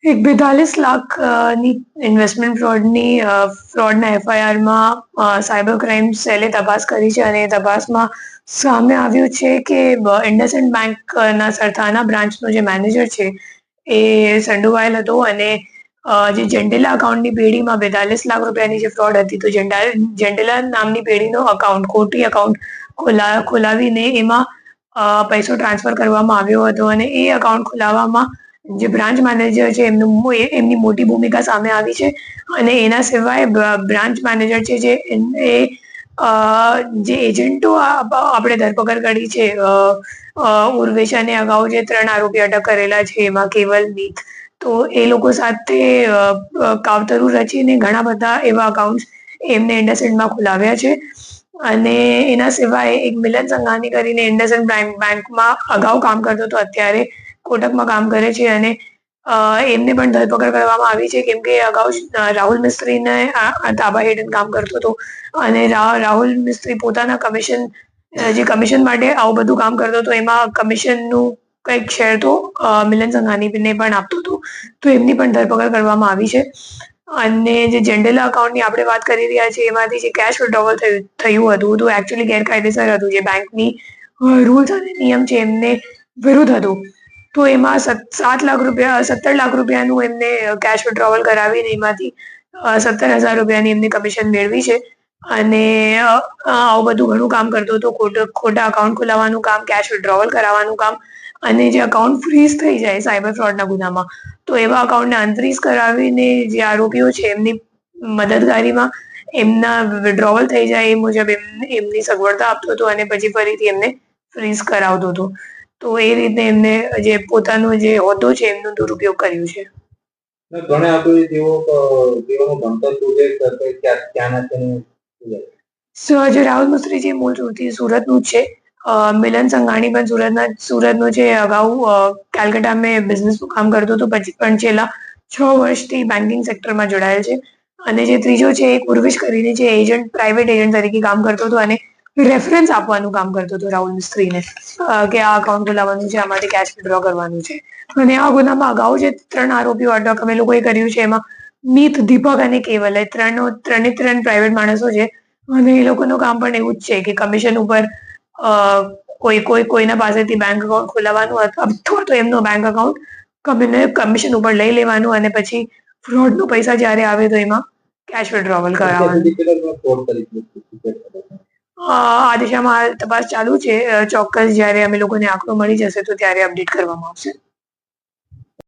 એક 42 લાખ ની investment ફ્રોડના એફઆઈઆરમાં cyber crime સેલે તપાસ કરી છે અને એ તપાસમાં સામે આવ્યું છે કે ઇન્ડસઇન્ડ બેંકના સરથાના બ્રાન્ચનો જે મેનેજર છે એ સંડોવાયેલ હતો અને જે જેન્ટેલા અકાઉન્ટની પેઢીમાં 42 લાખ રૂપિયાની જે ફ્રોડ હતી તો જેન્ટેલા નામની પેઢીનો અકાઉન્ટ ખોટી અકાઉન્ટ ખોલાવીને એમાં પૈસો ટ્રાન્સફર કરવામાં આવ્યો હતો અને એ અકાઉન્ટ ખોલાવવામાં જે બ્રાન્ચ મેનેજર છે એમની મોટી ભૂમિકા સામે આવી છે અને એના સિવાય બ્રાન્ચ મેનેજર છે જે એજન્ટો આપણે ધરપકડ કરી છે ઉર્વેશાને અગાઉ જે 3 આરોપી અટક કરેલા છે એમાં કેવલ મીત તો એ લોકો સાથે કાવતરું રચીને ઘણા બધા એવા અકાઉન્ટ એમને ઇન્ડસઇન્ડમાં ખોલાવ્યા છે અને એના સિવાય એક મિલન સંઘાની કરીને ઇન્ડસઇન્ડ બેંકમાં અગાઉ કામ કરતો હતો અત્યારે કોટકમાં કામ કરે છે અને એમને પણ ધરપકડ કરવામાં આવી છે કેમ કે અગાઉ રાહુલ મિસ્ત્રીને તાબા હેઠળ કામ કરતો હતો અને રાહુલ મિસ્ત્રી પોતાના કમિશન માટે આવું બધું કામ કરતો હતો એમાં કમિશનનું કંઈક શેર તો મિલન સંઘાનીને પણ આપતો હતો તો એમની પણ ધરપકડ કરવામાં આવી છે અને જે જેન્ડેલા અકાઉન્ટની આપણે વાત કરી રહ્યા છીએ એમાંથી જે કેશ વિડ્રોવલ થયું હતું તો એકચ્યુઅલી ગેરકાયદેસર હતું જે બેંકની રૂલ્સ અને નિયમ છે એમને વિરુદ્ધ હતું તો એમાં 17 લાખ રૂપિયાનું એમને કેશ વિડ્રોવલ કરાવીને એમાંથી 17,000 રૂપિયાની એમને કમિશન મેળવી છે અને આવું બધું ઘણું કામ કરતો હતો ખોટા અકાઉન્ટ ખોલાવવાનું કામ કેશ વિડ્રોવલ કરાવવાનું કામ અને જે અકાઉન્ટ ફ્રીઝ થઈ જાય સાયબર ફ્રોડના ગુનામાં તો એવા અકાઉન્ટને અનફ્રીઝ કરાવીને જે આરોપીઓ છે એમની મદદગારીમાં એમના વિડ્રોવલ થઈ જાય એ મુજબ એમની સગવડતા આપતો હતો અને પછી ફરીથી એમને ફ્રીઝ કરાવતો હતો તો એ રીતે એમને જે પોતાનો જે હોદ્દો છે એમનો દુરુપયોગ કર્યો છે. ઘણા આરોપી તેઓનું ભણતર ક્યાંના છે? જે રાહુલ મિસ્ત્રી જે મૂળ સુરતનું જ છે. મિલન સંઘાણી પણ સુરતનો છે અગાઉ કેલકટામાં બિઝનેસનું કામ કરતો હતો પછી પણ છેલ્લા 6 વર્ષથી બેન્કિંગ સેક્ટરમાં જોડાયેલ છે અને જે ત્રીજો છે એક ઉર્વિશ કરીને જે પ્રાઇવેટ એજન્ટ તરીકે કામ કરતો હતો અને રેફરન્સ આપવાનું કામ કરતો હતો રાહુલ મિસ્ત્રીને કે આ અકાઉન્ટ ખોલાવવાનું છે આમાંથી કેશ વિડ્રો કરવાનું છે અને આ ગુનામાં અગાઉ જે 3 આરોપીઓ અટક અમે લોકોએ કર્યું છે એમાં મીત દીપક અને કેવલ એ ત્રણે પ્રાઇવેટ માણસો છે અને એ લોકોનું કામ પણ એવું જ છે કે કમિશન ઉપર કોઈના પાસેથી બેંક અકાઉન્ટ ખોલાવવાનું અથવા તો એમનો બેંક અકાઉન્ટ કમિશન ઉપર લઈ લેવાનું અને પછી ફ્રોડનો પૈસા જ્યારે આવે તો એમાં કેશ વિડ્રોવલ કરાવવાનું. આ દિશામાં તપાસ ચાલુ છે ચોક્કસ જ્યારે અમે લોકોને આંકડો મળી જશે તો ત્યારે અપડેટ કરવામાં આવશે.